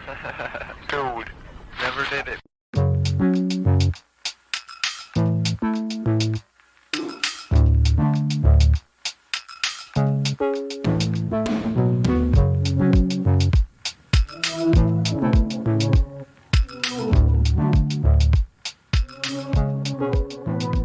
Dude, never did it.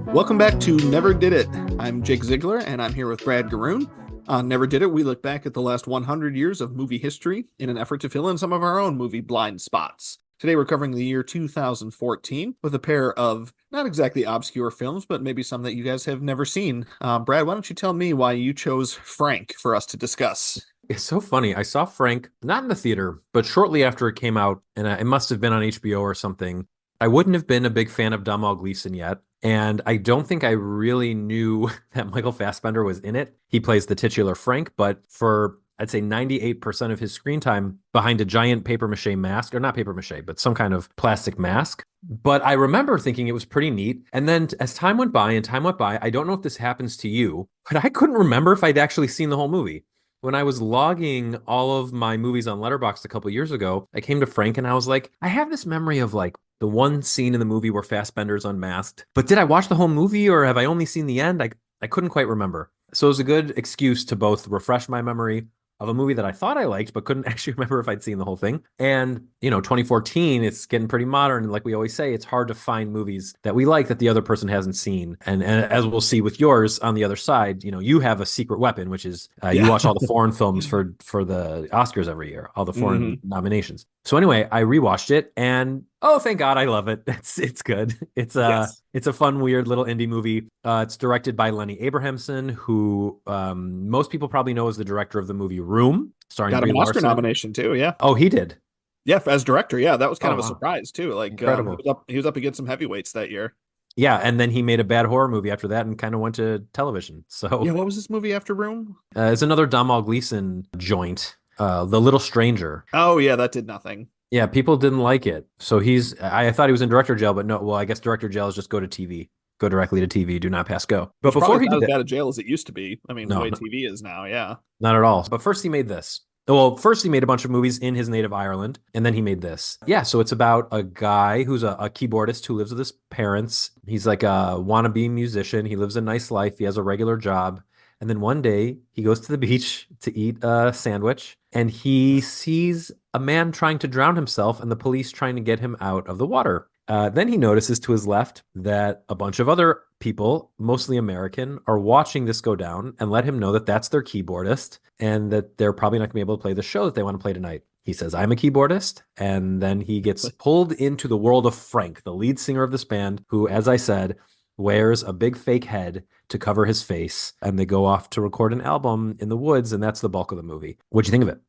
Welcome back to Never Did It. I'm Jake Ziegler, and I'm here with Brad Garoon. On Never Did It, we look back at the last 100 years of movie history in an effort to fill in some of our own movie blind spots. Today we're covering the year 2014 with a pair of not exactly obscure films, but maybe some that you guys have never seen. Brad, why don't you tell me why you chose Frank for us to discuss? It's so funny. I saw Frank not in the theater, but shortly after it came out, and it must have been on HBO or something. I wouldn't have been a big fan of Domhnall Gleeson yet, and I don't think I really knew that Michael Fassbender was in it. He plays the titular Frank, but for I'd say 98% of his screen time behind a giant paper mache mask, or not paper mache, but some kind of plastic mask. But I remember thinking it was pretty neat. And then as time went by, I don't know if this happens to you, but I couldn't remember if I'd actually seen the whole movie. When I was logging all of my movies on Letterboxd a couple years ago, I came to Frank and I was like, I have this memory of like the one scene in the movie where Fassbender's unmasked. But did I watch the whole movie or have I only seen the end? I couldn't quite remember. So it was a good excuse to both refresh my memory of a movie that I thought I liked, but couldn't actually remember if I'd seen the whole thing. And, 2014, it's getting pretty modern. And like we always say, it's hard to find movies that we like that the other person hasn't seen. And as we'll see with yours on the other side, you have a secret weapon, which is you watch all the foreign films for the Oscars every year, all the foreign nominations. So anyway, I rewatched it and oh, thank God, I love it. It's good. It's a fun, weird little indie movie. It's directed by Lenny Abrahamson, who most people probably know as the director of the movie Room, starring Got him Brie an Oscar Larson. nomination too, yeah. Oh, he did. Yeah, as director, yeah, that was kind Oh, of a wow. surprise too. Like Incredible. he was up against some heavyweights that year. Yeah, and then he made a bad horror movie after that and kind of went to television. So Yeah, what was this movie after Room? it's another Domhnall Gleeson joint, The Little Stranger. Oh yeah, that did nothing. Yeah, people didn't like it. So I thought he was in director jail, but no, well, I guess director jail is just go to TV. Go directly to TV, do not pass go. But It's before probably he not did as that, bad a jail as it used to be. I mean, the no, way TV is now, yeah. not at all. But first he made this. Well, first he made a bunch of movies in his native Ireland, and then he made this. Yeah, so it's about a guy who's a keyboardist who lives with his parents. He's like a wannabe musician. He lives a nice life. He has a regular job. And then one day he goes to the beach to eat a sandwich, and he sees a man trying to drown himself and the police trying to get him out of the water. Then he notices to his left that a bunch of other people, mostly American, are watching this go down and let him know that that's their keyboardist and that they're probably not going to be able to play the show that they want to play tonight. He says, I'm a keyboardist. And then he gets pulled into the world of Frank, the lead singer of this band, who, as I said, wears a big fake head to cover his face. And they go off to record an album in the woods. And that's the bulk of the movie. What'd you think of it?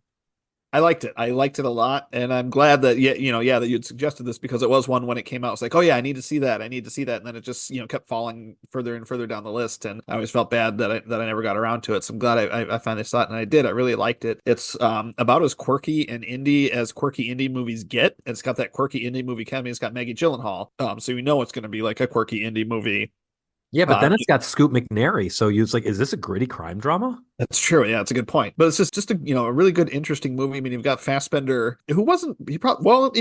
I liked it. I liked it a lot, and I'm glad that that you'd suggested this because it was one when it came out. It's like, oh yeah, I need to see that. I need to see that, and then it just kept falling further and further down the list, and I always felt bad that I never got around to it. So I'm glad I finally saw it, and I did. I really liked it. It's about as quirky and indie as quirky indie movies get. It's got that quirky indie movie chemistry. It's got Maggie Gyllenhaal, so it's going to be like a quirky indie movie. Yeah, but then it's got Scoot McNairy. So it's like, is this a gritty crime drama? That's true. Yeah, it's a good point. But it's just a really good, interesting movie. I mean, you've got Fassbender, who wasn't he probably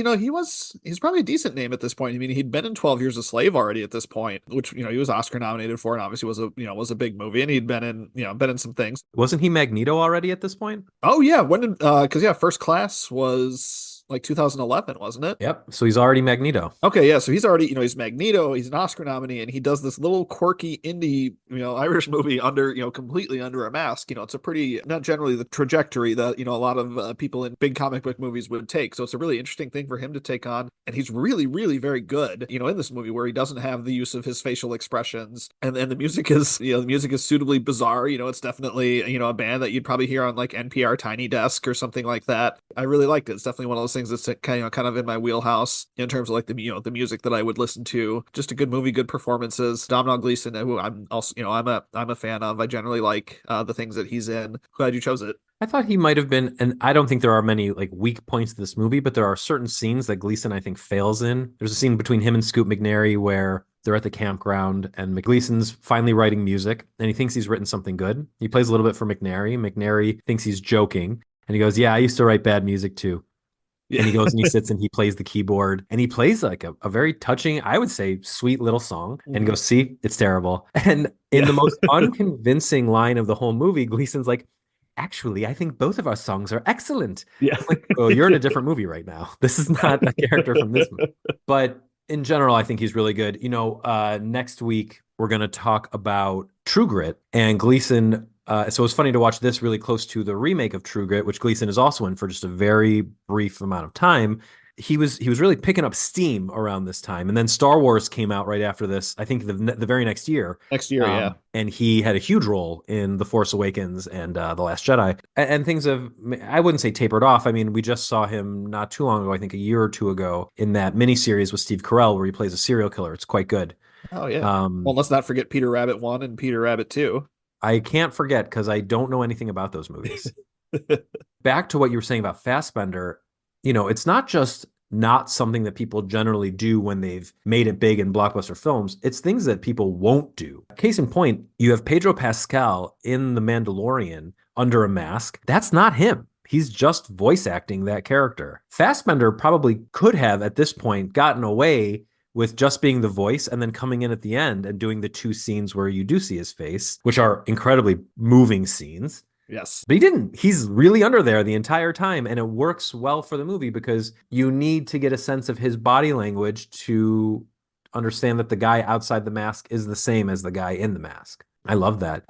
he's probably a decent name at this point. I mean, he'd been in 12 Years a Slave already at this point, which he was Oscar nominated for, and obviously was a big movie, and he'd been in some things. Wasn't he Magneto already at this point? Oh yeah, when did First Class was like 2011, wasn't it? Yep. So he's already Magneto. Okay, yeah. So he's already, he's Magneto. He's an Oscar nominee, and he does this little quirky indie, Irish movie under, completely under a mask. It's a pretty not generally the trajectory that a lot of people in big comic book movies would take. So it's a really interesting thing for him to take on, and he's really, really very good. In this movie where he doesn't have the use of his facial expressions, and the music is, the music is suitably bizarre. It's definitely a band that you'd probably hear on like NPR Tiny Desk or something like that. I really liked it. It's definitely one of those things that's kind of in my wheelhouse in terms of like the music that I would listen to. Just a good movie, good performances. Domhnall Gleeson, who I'm also I'm a fan of. I generally like the things that he's in. Glad you chose it. I thought he might have been, and I don't think there are many like weak points to this movie, but there are certain scenes that Gleeson I think fails in. There's a scene between him and Scoot McNairy where they're at the campground and Gleeson's finally writing music and he thinks he's written something good. He plays a little bit for McNairy. McNairy thinks he's joking and he goes, "Yeah, I used to write bad music too." And he goes and he sits and he plays the keyboard and he plays like a very touching, I would say, sweet little song and goes, see, it's terrible. And in the most unconvincing line of the whole movie, Gleason's like, actually, I think both of our songs are excellent. Yeah. I'm like, oh, you're in a different movie right now. This is not a character from this movie. But in general, I think he's really good. You know, next week, we're going to talk about True Grit and Gleeson. So it's funny to watch this really close to the remake of True Grit, which Gleeson is also in for just a very brief amount of time. He was really picking up steam around this time, and then Star Wars came out right after this. I think the very next year. Yeah. And he had a huge role in The Force Awakens and The Last Jedi, and things have, I wouldn't say tapered off. I mean, we just saw him not too long ago, I think a year or two ago, in that miniseries with Steve Carell where he plays a serial killer. It's quite good. Oh yeah. Well, let's not forget Peter Rabbit 1 and Peter Rabbit 2. I can't forget because I don't know anything about those movies. Back to what you were saying about Fassbender, you know, it's not just not something that people generally do when they've made it big in blockbuster films. It's things that people won't do. Case in point, you have Pedro Pascal in The Mandalorian under a mask. That's not him. He's just voice acting that character. Fassbender probably could have, at this point, gotten away with just being the voice and then coming in at the end and doing the two scenes where you do see his face, which are incredibly moving scenes. Yes. But he didn't. He's really under there the entire time, and it works well for the movie because you need to get a sense of his body language to understand that the guy outside the mask is the same as the guy in the mask. I love that.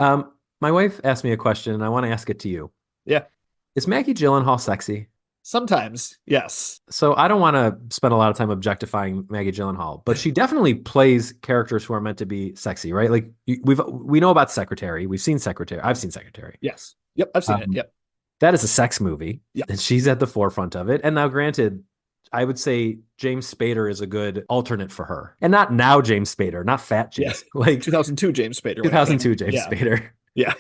My wife asked me a question, and I want to ask it to you. Yeah. Is Maggie Gyllenhaal sexy? Sometimes, yes. So I don't want to spend a lot of time objectifying Maggie Gyllenhaal, but she definitely plays characters who are meant to be sexy, right? Like we know about Secretary. We've seen Secretary. I've seen Secretary. Yes. Yep, I've seen it. Yep. That is a sex movie. Yeah. And she's at the forefront of it. And now granted, I would say James Spader is a good alternate for her. And not now James Spader, not fat James. Yeah. Like 2002 James Spader. 2002 James Spader. Yeah.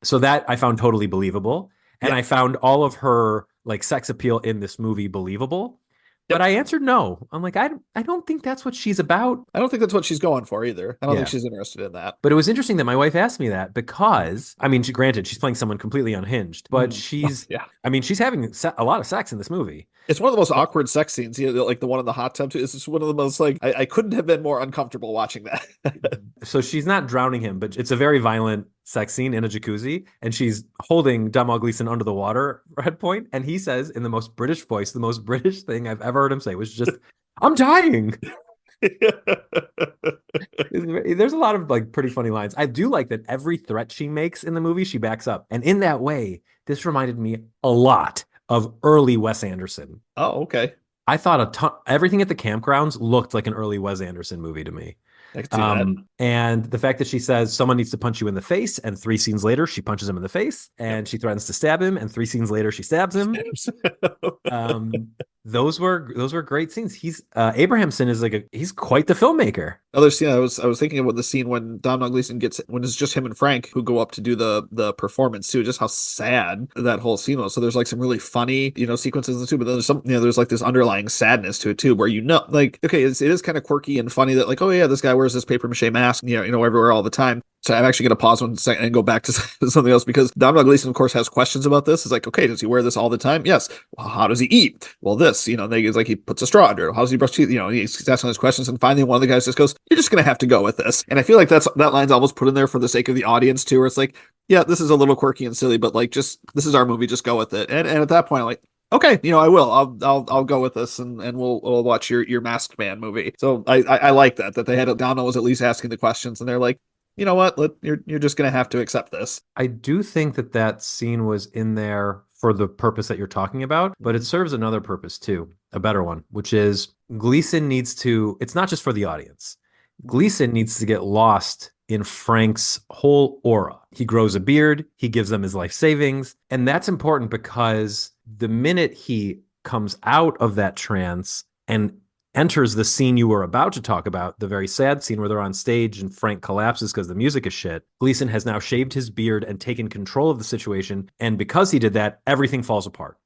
So that I found totally believable. And I found all of her like sex appeal in this movie believable. But I answered no. I'm like, I don't think that's what she's about. I don't think that's what she's going for either. I don't think she's interested in that. But it was interesting that my wife asked me that because, I mean, granted, she's playing someone completely unhinged, but she's having a lot of sex in this movie. It's one of the most awkward sex scenes. You know, like the one in the hot tub. It's just one of the most like, I couldn't have been more uncomfortable watching that. So she's not drowning him, but it's a very violent sex scene in a jacuzzi, and she's holding Domhnall Gleeson under the water at point, and he says in the most British voice, the most British thing I've ever heard him say was just, "I'm dying." There's a lot of like pretty funny lines. I do like that every threat she makes in the movie, she backs up, and in that way, this reminded me a lot of early Wes Anderson. Oh, okay. I thought everything at the campgrounds looked like an early Wes Anderson movie to me. And the fact that she says someone needs to punch you in the face, and 3 scenes later she punches him in the face, and she threatens to stab him, and 3 scenes later she stabs him. Those were great scenes. He's Abrahamson is he's quite the filmmaker. Other scene I was thinking about the scene when Domhnall Gleeson when it's just him and Frank who go up to do the performance too, just how sad that whole scene was. So there's like some really funny, sequences in the two, but then there's some, there's like this underlying sadness to it too, where like, okay, it is kind of quirky and funny that like, oh yeah, this guy wears this paper mache mask, everywhere all the time. So I'm actually going to pause 1 second and go back to something else, because Domhnall Gleeson, of course, has questions about this. It's like, okay, does he wear this all the time? Yes. Well, how does he eat? Well, this, it's like he puts a straw under it. How does he brush teeth? He's asking those questions, and finally one of the guys just goes, "You're just going to have to go with this." And I feel like that line's almost put in there for the sake of the audience too, where it's like, yeah, this is a little quirky and silly, but like, just this is our movie, just go with it. And at that point, I'm like, okay, I will. I'll go with this, and we'll watch your Masked Man movie. So I like that they had Domhnall was at least asking the questions, and they're like, you know what? You're just going to have to accept this. I do think that scene was in there for the purpose that you're talking about, but it serves another purpose too, a better one, which is Gleeson needs to, it's not just for the audience. Gleeson needs to get lost in Frank's whole aura. He grows a beard, he gives them his life savings, and that's important because the minute he comes out of that trance and enters the scene you were about to talk about, the very sad scene where they're on stage and Frank collapses because the music is shit, Gleeson has now shaved his beard and taken control of the situation. And because he did that, everything falls apart.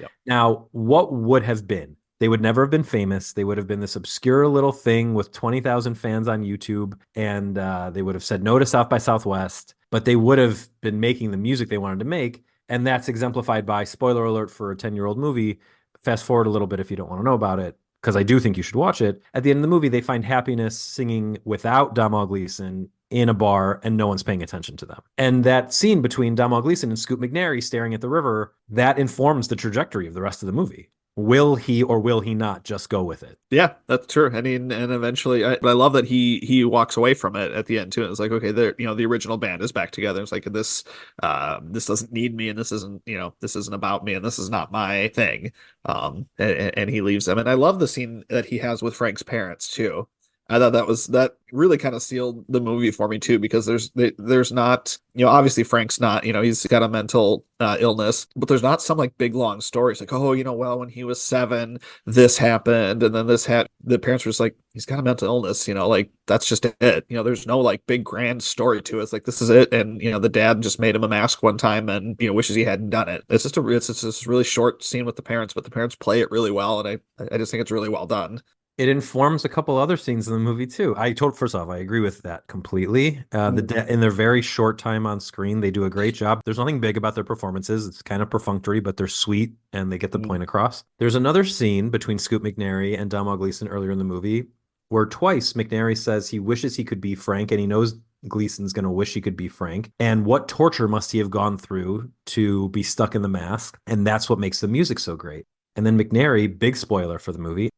Yep. Now, what would have been? They would never have been famous. They would have been this obscure little thing with 20,000 fans on YouTube, and they would have said no to South by Southwest, but they would have been making the music they wanted to make. And that's exemplified by, spoiler alert for a 10-year-old movie, fast forward a little bit if you don't want to know about it, because I do think you should watch it. At the end of the movie, they find happiness singing without Domhnall Gleeson in a bar, and no one's paying attention to them. And that scene between Domhnall Gleeson and Scoot McNairy staring at the river, that informs the trajectory of the rest of the movie. Will he or will he not just go with it? Yeah, that's true. I mean, and eventually, but I love that he walks away from it at the end too. It's like, okay, the original band is back together. It's like this doesn't need me, and this isn't, this isn't about me, and this is not my thing. And he leaves them. And I love the scene that he has with Frank's parents too. I thought that really kind of sealed the movie for me too, because there's not, obviously Frank's not, he's got a mental illness, but there's not some like big long stories like, oh, well, when he was 7, this happened, and then the parents were just like, he's got a mental illness, like that's just it. There's no like big grand story to it. It's like, this is it, and the dad just made him a mask one time, and wishes he hadn't done it. It's just this really short scene with the parents, but the parents play it really well, and I just think it's really well done. It informs a couple other scenes in the movie too. First off, I agree with that completely. In their very short time on screen, they do a great job. There's nothing big about their performances. It's kind of perfunctory, but they're sweet and they get the point across. There's another scene between Scoot McNairy and Domhnall Gleeson earlier in the movie where twice McNairy says he wishes he could be Frank, and he knows Gleason's going to wish he could be Frank. And what torture must he have gone through to be stuck in the mask? And that's what makes the music so great. And then McNairy, big spoiler for the movie,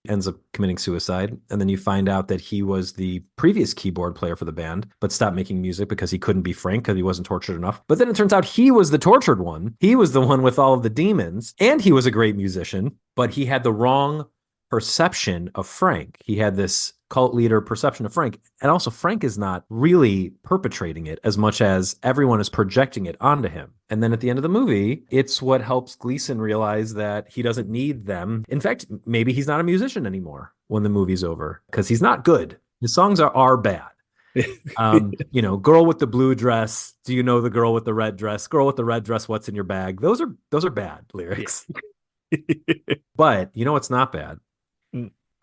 ends up committing suicide. And then you find out that he was the previous keyboard player for the band, but stopped making music because he couldn't be Frank because he wasn't tortured enough. But then it turns out he was the tortured one. He was the one with all of the demons, and he was a great musician, but he had the wrong perception of Frank. He had this cult leader perception of Frank. And also Frank is not really perpetrating it as much as everyone is projecting it onto him. And then at the end of the movie, it's what helps Gleeson realize that he doesn't need them. In fact, maybe he's not a musician anymore when the movie's over, because he's not good. His songs are bad. Girl with the blue dress. Do you know the girl with the red dress? Girl with the red dress. What's in your bag? Those are bad lyrics. But you know what's not bad?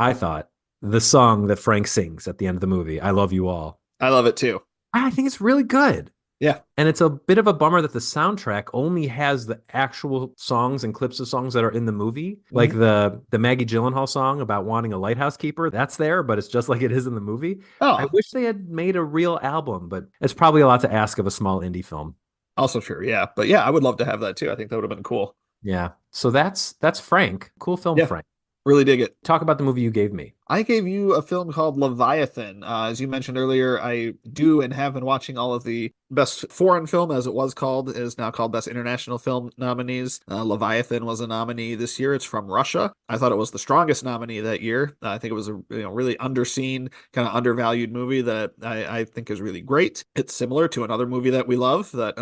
I thought the song that Frank sings at the end of the movie, I Love You All. I love it too. I think it's really good. Yeah. And it's a bit of a bummer that the soundtrack only has the actual songs and clips of songs that are in the movie. Like the Maggie Gyllenhaal song about wanting a lighthouse keeper, that's there, but it's just like it is in the movie. Oh. I wish they had made a real album, but it's probably a lot to ask of a small indie film. Also true, yeah. But yeah, I would love to have that too. I think that would have been cool. Yeah. So that's Frank. Cool film, yeah. Frank. Really dig it. Talk about the movie you gave me. I gave you a film called Leviathan. As you mentioned earlier, I do and have been watching all of the best foreign film, as it was called, is now called best international film nominees. Leviathan was a nominee this year. It's from Russia. I thought it was the strongest nominee that year. I think it was a really underseen, kind of undervalued movie that I think is really great. It's similar to another movie that we love that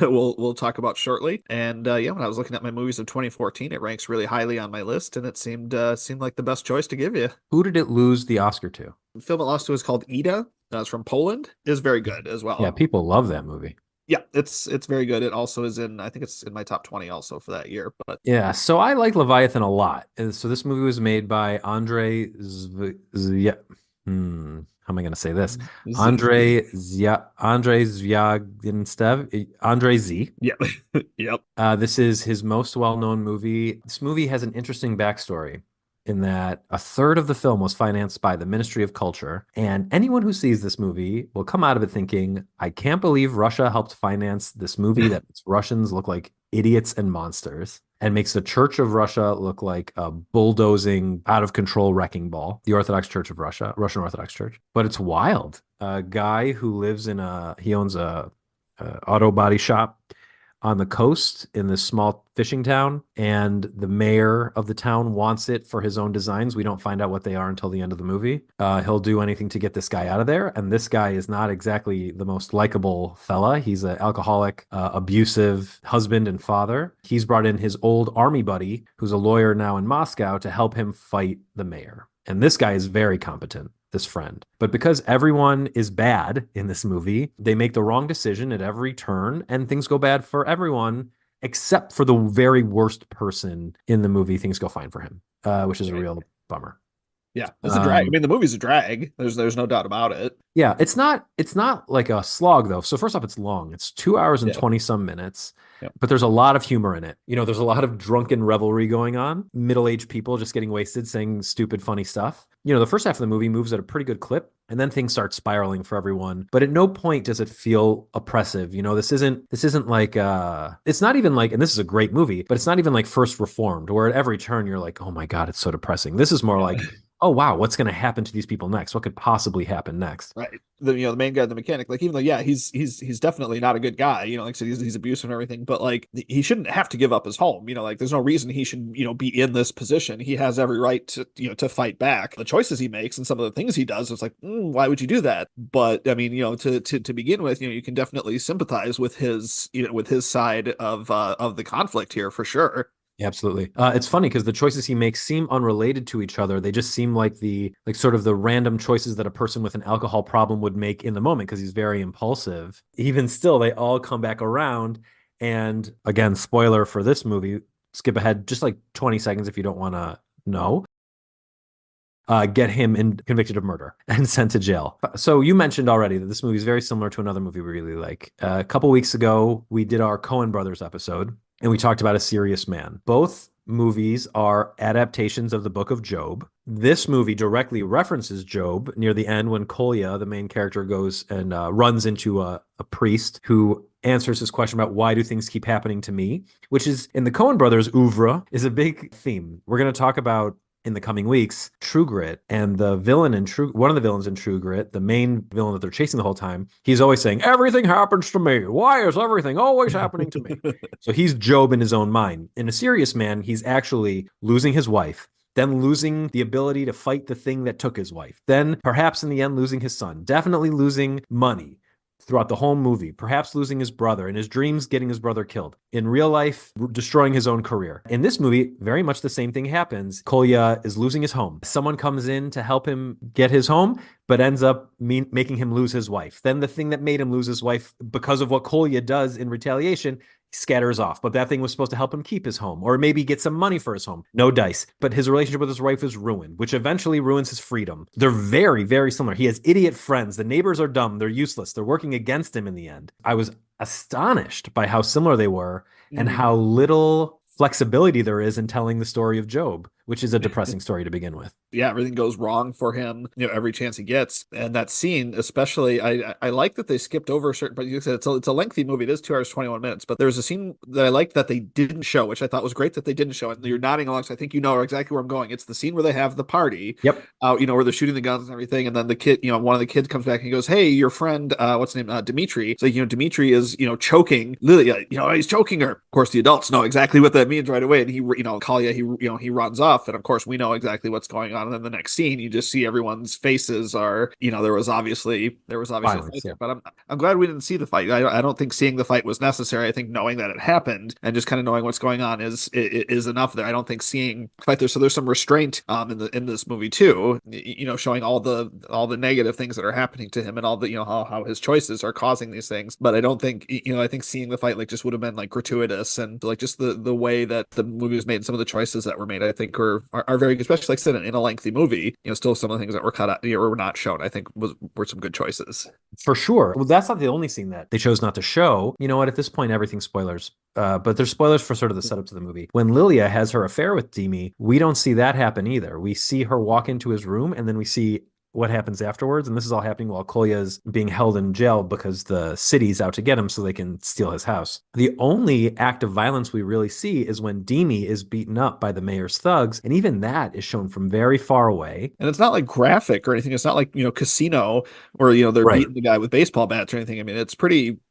we'll talk about shortly. And when I was looking at my movies of 2014, it ranks really highly on my list, and it seemed like the best choice to give you. Who did it lose the Oscar to? The film it lost to is called Ida. It's from Poland. Is very good as well. Yeah, people love that movie. Yeah, it's very good. It also is I think it's in my top 20 also for that year. But yeah, so I like Leviathan a lot. And so this movie was made by Andrey how am I going to say this? Andrey Zvyagintsev. Andrey Z. Yeah. Yep. This is his most well-known movie. This movie has an interesting backstory in that a third of the film was financed by the Ministry of Culture. And anyone who sees this movie will come out of it thinking, I can't believe Russia helped finance this movie that makes Russians look like idiots and monsters, and makes the Church of Russia look like a bulldozing, out-of-control wrecking ball, the Orthodox Church of Russia, Russian Orthodox Church. But it's wild. A guy who lives he owns a auto body shop on the coast in this small fishing town, and the mayor of the town wants it for his own designs. We don't find out what they are until the end of the movie. He'll do anything to get this guy out of there, and this guy is not exactly the most likable fella. He's an alcoholic, abusive husband and father. He's brought in his old army buddy, who's a lawyer now in Moscow, to help him fight the mayor. And this guy is very competent, this friend. But because everyone is bad in this movie, they make the wrong decision at every turn, and things go bad for everyone, except for the very worst person in the movie. Things go fine for him, which is a real bummer. Yeah, it's a drag. I mean, the movie's a drag. There's no doubt about it. Yeah, it's not like a slog though. So first off, it's long. It's 2 hours and Yeah. 20 some minutes. Yeah. But there's a lot of humor in it. There's a lot of drunken revelry going on. Middle-aged people just getting wasted, saying stupid, funny stuff. The first half of the movie moves at a pretty good clip, and then things start spiraling for everyone. But at no point does it feel oppressive. This isn't like it's not even like, and this is a great movie, but it's not even like First Reformed, where at every turn you're like, oh my God, it's so depressing. This is more like, oh wow, what's going to happen to these people next? What could possibly happen next? Right. The main guy, the mechanic, like, even though, yeah, he's definitely not a good guy, like I said, he's abusive and everything, but like he shouldn't have to give up his home. Like there's no reason he should, be in this position. He has every right to, to fight back. The choices he makes and some of the things he does, it's like, why would you do that? But I mean, to begin with, you can definitely sympathize with his, with his side of the conflict here for sure. Absolutely. It's funny because the choices he makes seem unrelated to each other. They just seem like sort of the random choices that a person with an alcohol problem would make in the moment because he's very impulsive. Even still, they all come back around. And again, spoiler for this movie, skip ahead just like 20 seconds if you don't want to know. Get him convicted of murder and sent to jail. So you mentioned already that this movie is very similar to another movie we really like. A couple weeks ago, we did our Coen Brothers episode, and we talked about A Serious Man. Both movies are adaptations of the book of Job. This movie directly references Job near the end when Kolya, the main character, goes and runs into a priest who answers his question about why do things keep happening to me, which is in the Coen Brothers oeuvre is a big theme. We're going to talk about in the coming weeks, True Grit, and one of the villains in True Grit, the main villain that they're chasing the whole time, he's always saying, everything happens to me. Why is everything always happening to me? So he's Job in his own mind. In A Serious Man, he's actually losing his wife, then losing the ability to fight the thing that took his wife, then perhaps in the end losing his son, definitely losing money throughout the whole movie, perhaps losing his brother, in his dreams getting his brother killed, in real life destroying his own career. In this movie, very much the same thing happens. Kolya is losing his home. Someone comes in to help him get his home, but ends up making him lose his wife. Then the thing that made him lose his wife because of what Kolya does in retaliation scatters off, but that thing was supposed to help him keep his home or maybe get some money for his home. No dice. But his relationship with his wife is ruined, which eventually ruins his freedom. They're very, very similar. He has idiot friends. The neighbors are dumb. They're useless. They're working against him in the end. I was astonished by how similar they were and how little flexibility there is in telling the story of Job, which is a depressing story to begin with. Yeah, everything goes wrong for him, every chance he gets. And that scene, especially, I like that they skipped over certain, but you said it's a lengthy movie. It is 2 hours, 21 minutes, but there's a scene that I liked that they didn't show, which I thought was great that they didn't show. And you're nodding along, so I think you know exactly where I'm going. It's the scene where they have the party. Yep. Where they're shooting the guns and everything. And then the kid, one of the kids comes back and he goes, hey, your friend, what's his name? Dimitri. So, Dimitri is, choking Lilia, he's choking her. Of course, the adults know exactly what that means right away. And he, Kolya, he runs off. And of course, we know exactly what's going on. And then the next scene, you just see everyone's faces are, there was obviously violence, a fight there. But I'm glad we didn't see the fight. I don't think seeing the fight was necessary. I think knowing that it happened and just kind of knowing what's going on is enough there. I don't think seeing the fight there. So there's some restraint in this movie too, showing all the negative things that are happening to him and all the, how his choices are causing these things. But I don't think, I think seeing the fight just would have been gratuitous and just the way that the movie was made and some of the choices that were made, I think are very good, especially like I said, in a lengthy movie. Still some of the things that were cut out or were not shown, I think were some good choices. For sure. Well, that's not the only scene that they chose not to show. You know what? At this point, everything's spoilers. But there's spoilers for sort of the setup to the movie. When Lilia has her affair with Dimi, we don't see that happen either. We see her walk into his room, and then we see what happens afterwards. And this is all happening while Kolya is being held in jail because the city's out to get him so they can steal his house. The only act of violence we really see is when Dimi is beaten up by the mayor's thugs. And even that is shown from very far away. And it's not graphic or anything. It's not Casino where, they're beating the guy with baseball bats or anything. I mean, it's pretty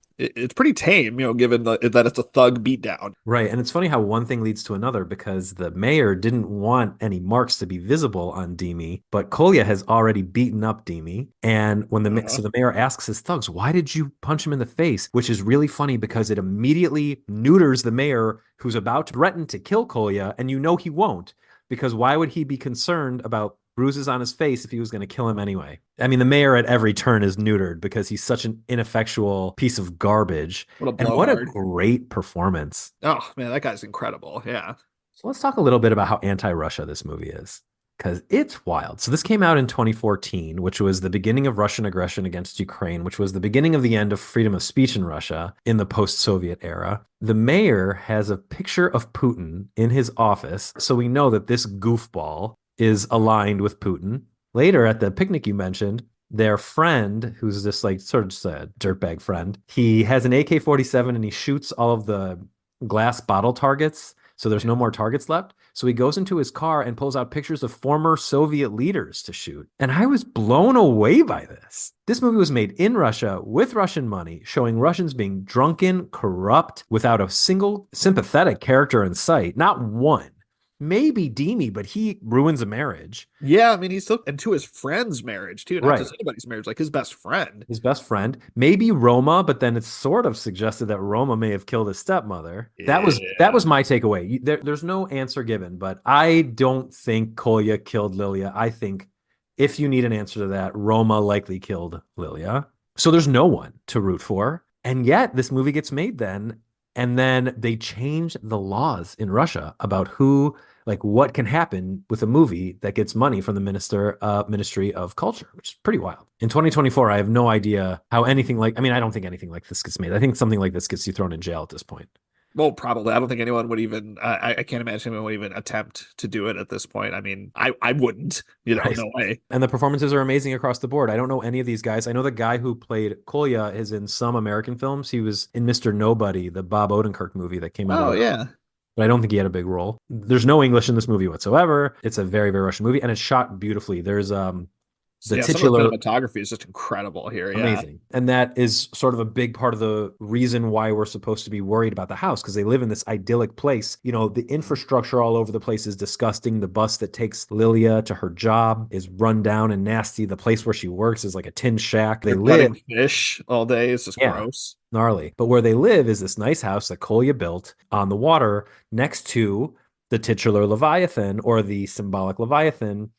tame, given that it's a thug beatdown. Right. And it's funny how one thing leads to another because the mayor didn't want any marks to be visible on Dimi, but Kolya has already beaten up Dimi. And when so the mayor asks his thugs, why did you punch him in the face? Which is really funny because it immediately neuters the mayor who's about to threaten to kill Kolya. And he won't, because why would he be concerned about bruises on his face if he was going to kill him anyway? I mean, the mayor at every turn is neutered because he's such an ineffectual piece of garbage. What a great performance. Oh, man, that guy's incredible. Yeah. So let's talk a little bit about how anti-Russia this movie is. because it's wild. So this came out in 2014, which was the beginning of Russian aggression against Ukraine, which was the beginning of the end of freedom of speech in Russia in the post-Soviet era. The mayor has a picture of Putin in his office, so we know that this goofball is aligned with Putin. Later at the picnic you mentioned, their friend, who's just like sort of just a dirtbag friend, he has an AK-47 and he shoots all of the glass bottle targets. So there's no more targets left. So he goes into his car and pulls out pictures of former Soviet leaders to shoot. And I was blown away by this. This movie was made in Russia with Russian money, showing Russians being drunken, corrupt, without a single sympathetic character in sight. Not one. Maybe Demi, but he ruins a marriage. Yeah, I mean, he's still into his friend's marriage too, not Right. just anybody's marriage, like his best friend. His best friend. Maybe Roma, but then it's sort of suggested that Roma may have killed his stepmother. That was my takeaway. There's no answer given, but I don't think Kolya killed Lilia. I think if you need an answer to that, Roma likely killed Lilia. So there's no one to root for. And yet this movie gets made then, and then they change the laws in Russia about what can happen with a movie that gets money from the Ministry of Culture, which is pretty wild. In 2024, I have no idea how I don't think anything like this gets made. I think something like this gets you thrown in jail at this point. Well, probably. I don't think anyone would even, I can't imagine anyone would even attempt to do it at this point. I mean, I wouldn't, Right. No way. And the performances are amazing across the board. I don't know any of these guys. I know the guy who played Kolya is in some American films. He was in Mr. Nobody, the Bob Odenkirk movie that came out. Oh, yeah. But I don't think he had a big role. There's no English in this movie whatsoever. It's a very, very Russian movie, and it's shot beautifully. There's the titular some of the cinematography is just incredible here. Amazing. And that is sort of a big part of the reason why we're supposed to be worried about the house, because they live in this idyllic place. The infrastructure all over the place is disgusting. The bus that takes Lilia to her job is run down and nasty. The place where she works is like a tin shack. They live fish all day. It's just gross. Gnarly. But where they live is this nice house that Kolya built on the water next to the titular Leviathan, or the symbolic Leviathan,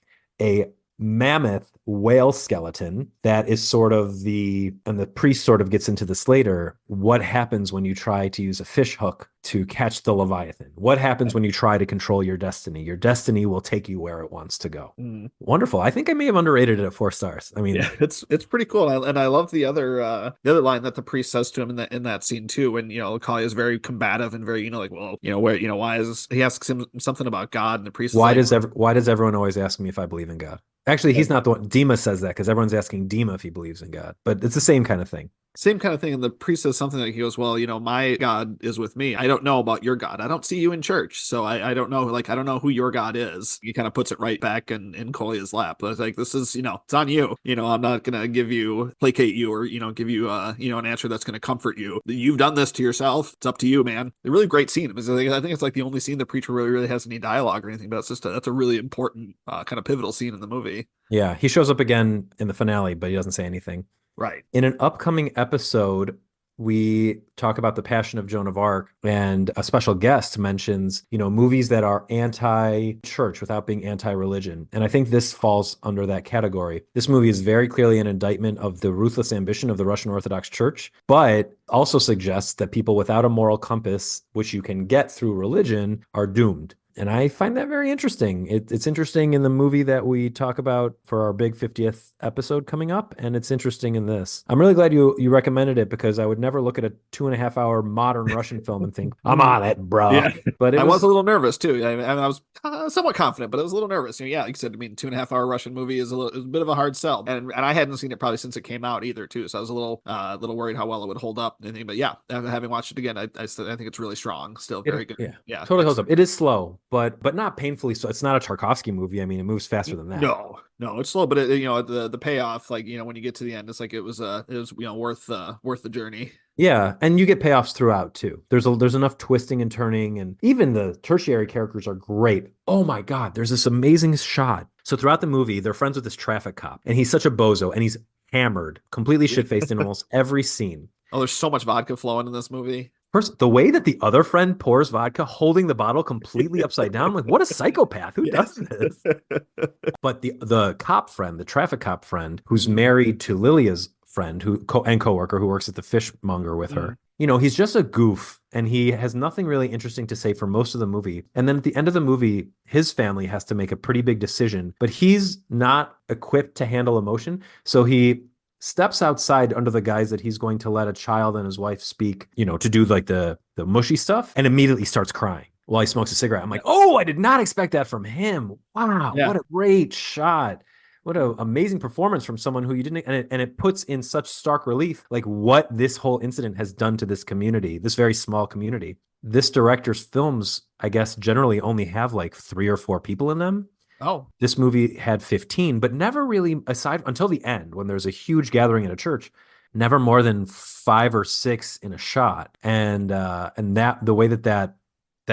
a mammoth whale skeleton that is sort of and the priest sort of gets into this later. What happens when you try to use a fish hook to catch the Leviathan? What happens when you try to control your destiny? Your destiny will take you where it wants to go. Wonderful. I think I may have underrated it at 4 stars. I mean, yeah, it's pretty cool. And I love the other line that the priest says to him in that scene too, when Kolya is very combative and very why is he asks him something about God, and the priest why does everyone always ask me if I believe in God? Actually, he's not the one. Dima says that because everyone's asking Dima if he believes in God. But it's the same kind of thing. Same kind of thing. And the priest says something like, he goes, well, my God is with me. I don't know about your God. I don't see you in church. So I don't know, I don't know who your God is. He kind of puts it right back in Kolya's lap. But it's like, this is, it's on you. I'm not going to placate you or, give you, an answer that's going to comfort you. You've done this to yourself. It's up to you, man. A really great scene. I think it's like the only scene the preacher really has any dialogue or anything, but that's a really important kind of pivotal scene in the movie. Yeah. He shows up again in the finale, but he doesn't say anything. Right. In an upcoming episode, we talk about the Passion of Joan of Arc, and a special guest mentions, movies that are anti-church without being anti-religion. And I think this falls under that category. This movie is very clearly an indictment of the ruthless ambition of the Russian Orthodox Church, but also suggests that people without a moral compass, which you can get through religion, are doomed. And I find that very interesting. It's interesting in the movie that we talk about for our big 50th episode coming up, and it's interesting in this. I'm really glad you recommended it, because I would never look at a 2.5-hour modern Russian film and think, I'm on it, bro. Yeah. But I was a little nervous too. I was somewhat confident, but I was a little nervous. Like you said, 2.5-hour Russian movie is a bit of a hard sell, and I hadn't seen it probably since it came out either too. So I was a little worried how well it would hold up. But yeah, having watched it again, I think it's really strong. Still very good. Yeah, totally holds up. It is slow, but not painfully slow. It's not a Tarkovsky movie. I mean, it moves faster than that. No, it's slow, but the payoff, when you get to the end, it's like it was worth the journey. Yeah, and you get payoffs throughout too. There's enough twisting and turning, and even the tertiary characters are great. Oh my God, there's this amazing shot. So throughout the movie, they're friends with this traffic cop, and he's such a bozo, and he's hammered, completely shit-faced in almost every scene. Oh, there's so much vodka flowing in this movie. First, the way that the other friend pours vodka, holding the bottle completely upside down, like, what a psychopath! Who does this? But the cop friend, the traffic cop friend, who's married to Lilia's friend, and coworker, who works at the fishmonger with her, he's just a goof and he has nothing really interesting to say for most of the movie. And then at the end of the movie, his family has to make a pretty big decision, but he's not equipped to handle emotion. So he steps outside under the guise that he's going to let a child and his wife speak, to do like the mushy stuff, and immediately starts crying while he smokes a cigarette. I'm like, oh, I did not expect that from him. Wow, what a great shot. What an amazing performance from someone who you didn't, and it puts in such stark relief, like what this whole incident has done to this community, this very small community. This director's films, I guess, generally only have like 3 or 4 people in them. Oh, this movie had 15, but never really, aside until the end, when there's a huge gathering at a church, never more than 5 or 6 in a shot. And that the way that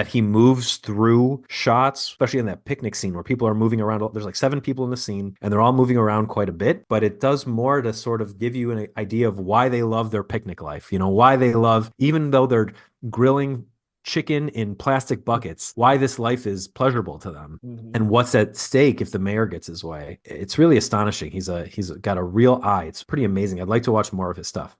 he moves through shots, especially in that picnic scene where people are moving around. There's like 7 people in the scene and they're all moving around quite a bit, but it does more to sort of give you an idea of why they love their picnic life, why they love, even though they're grilling chicken in plastic buckets, why this life is pleasurable to them and what's at stake if the mayor gets his way. It's really astonishing. He's got a real eye. It's pretty amazing. I'd like to watch more of his stuff.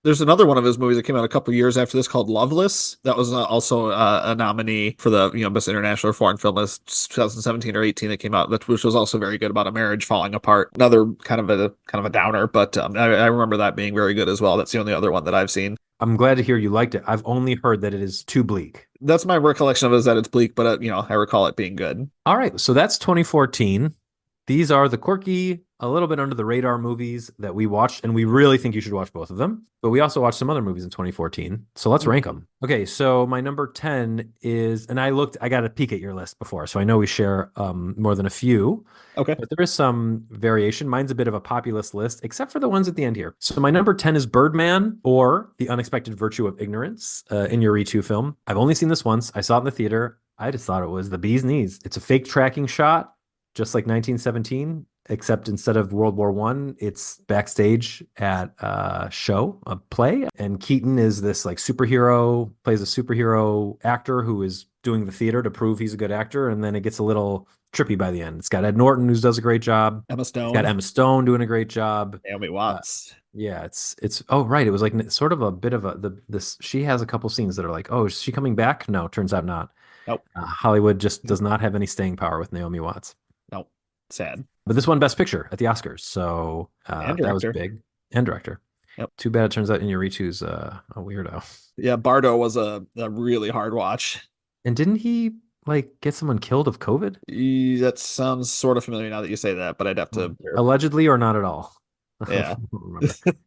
There's another one of his movies that came out a couple years after this called Loveless. That was also a nominee for the Best International or Foreign Film. It's 2017 or 18 that came out, which was also very good, about a marriage falling apart. Another kind of a downer, but I remember that being very good as well. That's the only other one that I've seen. I'm glad to hear you liked it. I've only heard that it is too bleak. That's my recollection of it, is that it's bleak, but I recall it being good. All right, so that's 2014. These are the quirky, a little bit under the radar movies that we watched, and we really think you should watch both of them. But we also watched some other movies in 2014, so let's rank them. Okay, so my number 10 is, and I got a peek at your list before, so I know we share more than a few. Okay. But there is some variation. Mine's a bit of a populist list, except for the ones at the end here. So my number 10 is Birdman, or The Unexpected Virtue of Ignorance, Iñárritu film. I've only seen this once. I saw it in the theater. I just thought it was the bee's knees. It's a fake tracking shot, just like 1917, except instead of World War I, it's backstage at a play. And Keaton is this like superhero, plays a superhero actor who is doing the theater to prove he's a good actor. And then it gets a little trippy by the end. It's got Ed Norton, who does a great job. Emma Stone. It's got Emma Stone doing a great job. Naomi Watts. Yeah, it's oh right. It was like sort of a bit of she has a couple scenes that are like, oh, is she coming back? No, turns out not. Nope. Hollywood just does not have any staying power with Naomi Watts. Nope. Sad. But this won Best Picture at the Oscars, so that was big. And director. Yep. Too bad it turns out Iñárritu's a weirdo. Yeah, Bardo was a really hard watch. And didn't he like get someone killed of COVID? That sounds sort of familiar now that you say that, but I'd have to allegedly or not at all. Yeah.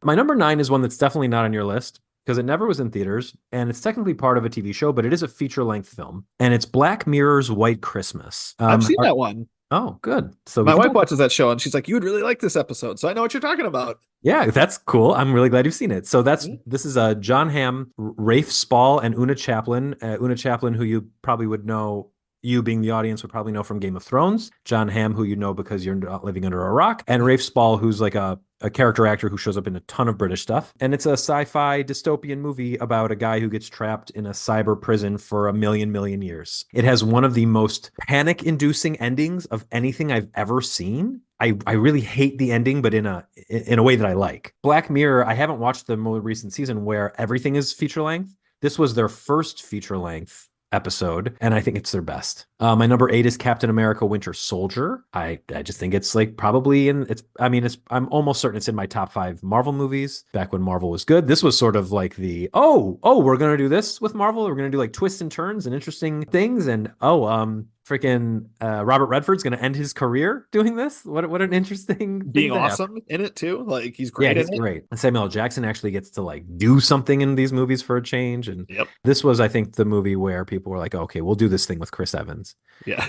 My number 9 is one that's definitely not on your list because it never was in theaters, and it's technically part of a TV show, but it is a feature-length film, and it's Black Mirror's White Christmas. I've seen that one. Oh, good. So my wife watches that show and she's like, you would really like this episode. So I know what you're talking about. Yeah, that's cool. I'm really glad you've seen it. So this is John Hamm, Rafe Spall, and Una Chaplin. Una Chaplin, who you probably would know, you being the audience would probably know from Game of Thrones. John Hamm, who you know because you're not living under a rock. And Rafe Spall, who's like a character actor who shows up in a ton of British stuff. And it's a sci-fi dystopian movie about a guy who gets trapped in a cyber prison for a million years. It has one of the most panic-inducing endings of anything I've ever seen. I really hate the ending, but in a way that I like. Black Mirror, I haven't watched the more recent season where everything is feature-length. This was their first feature-length episode, and I think it's their best. My number 8 is Captain America Winter Soldier. I just think it's like probably I'm almost certain it's in my top 5 Marvel movies back when Marvel was good. This was sort of like the we're gonna do this with Marvel, we're gonna do like twists and turns and interesting things, and freaking Robert Redford's gonna end his career doing this. What an interesting being awesome in it too. Like he's great. Yeah, he's great. And Samuel L. Jackson actually gets to like do something in these movies for a change. And This was, I think, the movie where people were like, okay, we'll do this thing with Chris Evans. Yeah.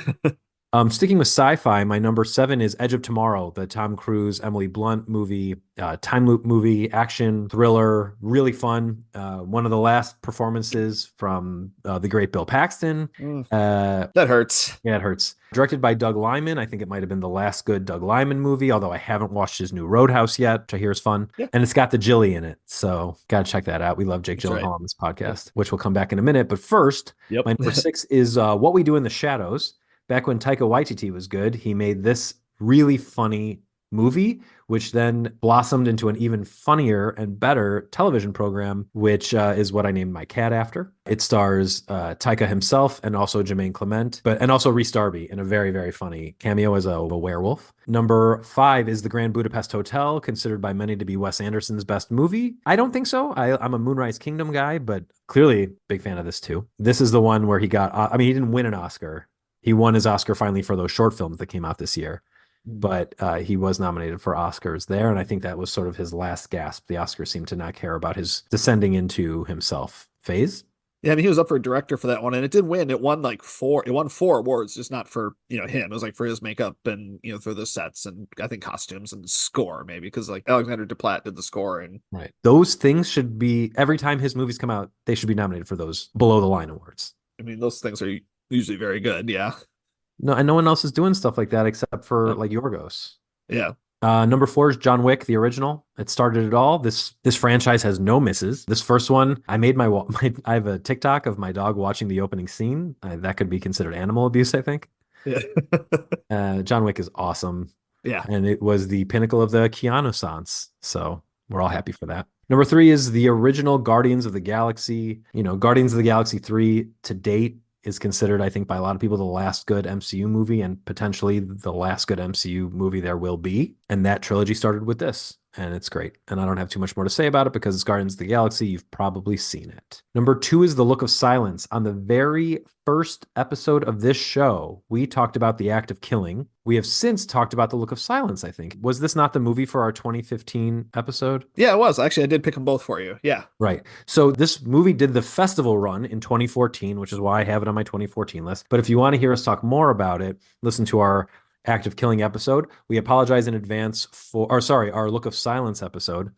Sticking with sci-fi, my number 7 is Edge of Tomorrow, the Tom Cruise, Emily Blunt movie, time loop movie, action, thriller, really fun. One of the last performances from the great Bill Paxton. That hurts. Yeah, it hurts. Directed by Doug Liman. I think it might have been the last good Doug Liman movie, although I haven't watched his new Roadhouse yet, which I hear is fun. Yeah. And it's got the Jilly in it, so got to check that out. We love Jake Gyllenhaal on this podcast, which will come back in a minute. But first, my number 6 is What We Do in the Shadows. Back when Taika Waititi was good, he made this really funny movie, which then blossomed into an even funnier and better television program, which is what I named my cat after. It stars Taika himself and also Jermaine Clement, and also Rhys Darby in a very, very funny cameo as a werewolf. Number 5 is The Grand Budapest Hotel, considered by many to be Wes Anderson's best movie. I don't think so. I'm a Moonrise Kingdom guy, but clearly big fan of this too. This is the one where he he didn't win an Oscar. He won his Oscar finally for those short films that came out this year. But he was nominated for Oscars there, and I think that was sort of his last gasp. The Oscars seemed to not care about his descending into himself phase. Yeah, I mean, he was up for director for that one, and it did win. It won It won 4 awards, just not for him. It was like for his makeup and for the sets and I think costumes and score maybe because like Alexander Desplat did the score and right. Those things should be every time his movies come out, they should be nominated for those below the line awards. I mean, those things are usually very good. Yeah. No, and no one else is doing stuff like that except for like Yorgos. Yeah. Number 4 is John Wick, the original. It started it all. This franchise has no misses. This first one, I made I have a TikTok of my dog watching the opening scene. That could be considered animal abuse, I think. Yeah. John Wick is awesome. Yeah. And it was the pinnacle of the Keanu-sans. So we're all happy for that. Number 3 is the original Guardians of the Galaxy. Guardians of the Galaxy 3 to date is considered, I think, by a lot of people the last good MCU movie and potentially the last good MCU movie there will be. And that trilogy started with this, and it's great. And I don't have too much more to say about it because it's Guardians of the Galaxy. You've probably seen it. Number 2 is The Look of Silence. On the very first episode of this show, we talked about the act of killing. We have since talked about The Look of Silence, I think. Was this not the movie for our 2015 episode? Yeah, it was. Actually, I did pick them both for you. Yeah. Right. So this movie did the festival run in 2014, which is why I have it on my 2014 list. But if you want to hear us talk more about it, listen to our Act of Killing episode. We apologize in advance our Look of Silence episode.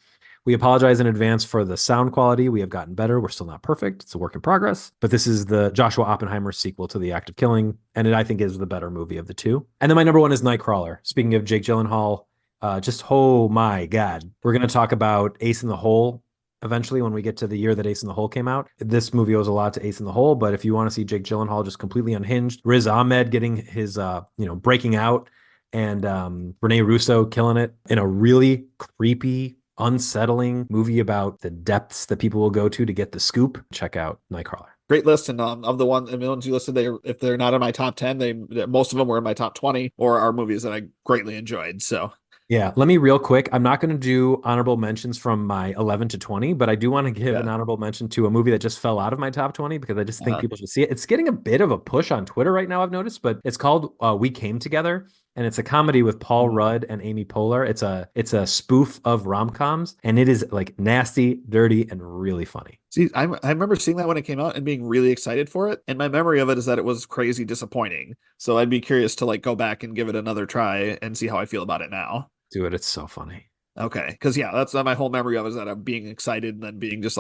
We apologize in advance for the sound quality. We have gotten better. We're still not perfect. It's a work in progress. But this is the Joshua Oppenheimer sequel to The Act of Killing, and it, I think, is the better movie of the two. And then my number 1 is Nightcrawler. Speaking of Jake Gyllenhaal, oh my God. We're going to talk about Ace in the Hole eventually when we get to the year that Ace in the Hole came out. This movie owes a lot to Ace in the Hole, but if you want to see Jake Gyllenhaal just completely unhinged, Riz Ahmed getting his, breaking out, and Rene Russo killing it in a really creepy, unsettling movie about the depths that people will go to get the scoop, check out Nightcrawler. Great list, and of the ones you listed, if they're not in my top 10, most of them were in my top 20 or are movies that I greatly enjoyed. So yeah, let me real quick. I'm not going to do honorable mentions from my 11 to 20, but I do want to give an honorable mention to a movie that just fell out of my top 20 because I just think people should see it. It's getting a bit of a push on Twitter right now, I've noticed, but it's called We Came Together, and it's a comedy with Paul Rudd and Amy Poehler. It's a spoof of rom-coms, and it is like nasty, dirty, and really funny. See, I remember seeing that when it came out and being really excited for it, and my memory of it is that it was crazy disappointing. So I'd be curious to go back and give it another try and see how I feel about it now. Do it. It's so funny. Okay. Because, that's my whole memory of is that I'm being excited and then being just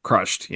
crushed,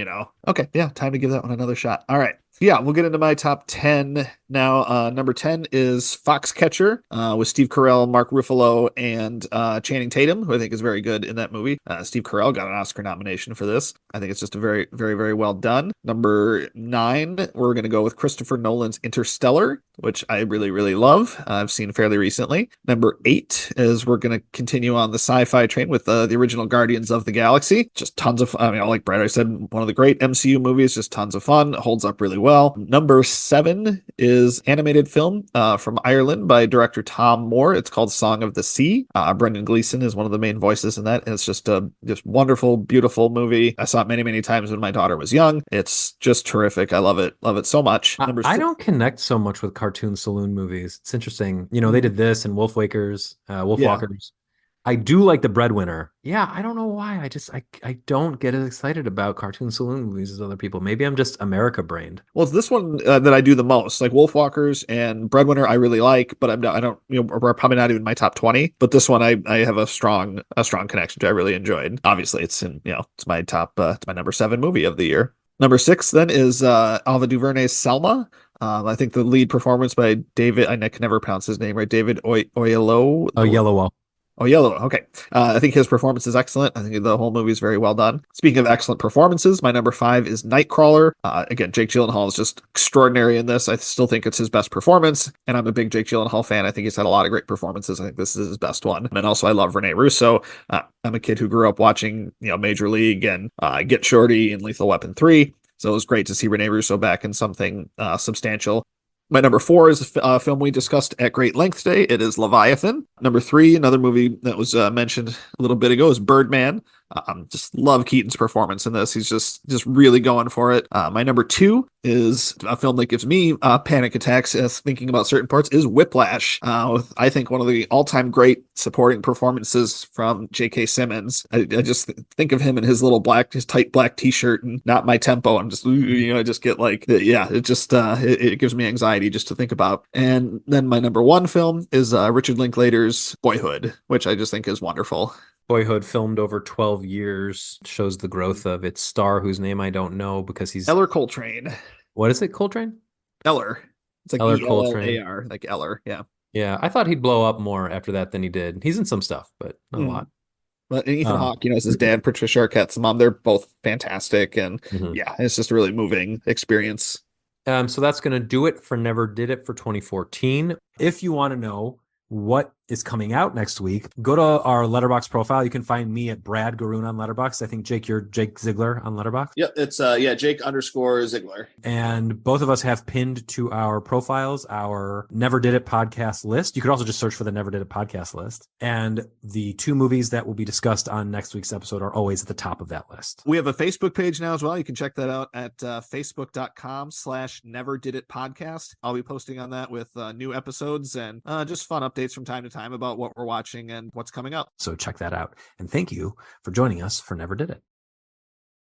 Okay. Yeah. Time to give that one another shot. All right. Yeah. We'll get into my top 10 now. Number 10 is Foxcatcher with Steve Carell, Mark Ruffalo, and Channing Tatum, who I think is very good in that movie. Steve Carell got an Oscar nomination for this. I think it's just a very, very, very well done. Number 9, we're going to go with Christopher Nolan's Interstellar, which I really, really love. I've seen fairly recently. Number 8 is we're going to continue on the sci-fi train with the original Guardians of the Galaxy. Just tons of fun. Like Brad, I said, one of the great MCU movies, just tons of fun. Holds up really well. Number 7 is animated film from Ireland by director Tom Moore. It's called Song of the Sea. Brendan Gleeson is one of the main voices in that. And it's just a wonderful, beautiful movie. I saw it many, many times when my daughter was young. It's just terrific. I love it. Love it so much. I don't connect so much with cartoon saloon movies. It's interesting. They did this and Wolfwalkers. I do like The Breadwinner. Yeah, I don't know why. I don't get as excited about cartoon saloon movies as other people. Maybe I'm just America brained. Well, it's this one that I do the most. Like Wolfwalkers and Breadwinner, I really like, but I don't. We're probably not even my top 20. But this one, I have a strong connection to. I really enjoyed. Obviously, it's it's my top. It's my number 7 movie of the year. Number 6 then is Ava DuVernay's Selma. I think the lead performance by David. I can never pronounce his name right. David Oyelowo. Oyelowo. Oh, Yellow. Okay. I think his performance is excellent. I think the whole movie is very well done. Speaking of excellent performances, my number 5 is Nightcrawler. Again, Jake Gyllenhaal is just extraordinary in this. I still think it's his best performance, and I'm a big Jake Gyllenhaal fan. I think he's had a lot of great performances. I think this is his best one. And also, I love Rene Russo. I'm a kid who grew up watching, Major League and Get Shorty and Lethal Weapon 3. So it was great to see Rene Russo back in something substantial. My number 4 is a film we discussed at great length today. It is Leviathan. Number 3, another movie that was mentioned a little bit ago, is Birdman. Just love Keaton's performance in this. He's just really going for it. My number 2 is a film that gives me panic attacks thinking about certain parts, is Whiplash. With, I think, one of the all-time great supporting performances from J.K. Simmons. I just think of him in his tight black t-shirt and Not My Tempo. I'm just, I just get like, yeah, it gives me anxiety just to think about. And then my number 1 film is Richard Linklater's Boyhood, which I just think is wonderful. Boyhood, filmed over 12 years, shows the growth of its star, whose name I don't know because he's... Eller Coltrane. What is it, Coltrane? Eller. It's like Eller Coltrane. Coltrane. Like Eller, yeah. Yeah, I thought he'd blow up more after that than he did. He's in some stuff, but not a lot. But Ethan Hawke, is his dad, Patricia Arquette's mom. They're both fantastic. And Mhm. yeah, it's just a really moving experience. So that's going to do it for Never Did It for 2014. If you want to know what is coming out next week, go to our Letterboxd profile. You can find me at Brad Garoon on Letterboxd. I think, Jake, you're Jake Ziegler on Letterboxd. Yep, it's Jake_Ziegler. And both of us have pinned to our profiles our Never Did It podcast list. You could also just search for the Never Did It podcast list. And the 2 movies that will be discussed on next week's episode are always at the top of that list. We have a Facebook page now as well. You can check that out at facebook.com/Never Did It podcast. I'll be posting on that with new episodes and just fun updates from time to time about what we're watching and what's coming up. So check that out. And thank you for joining us for Never Did It.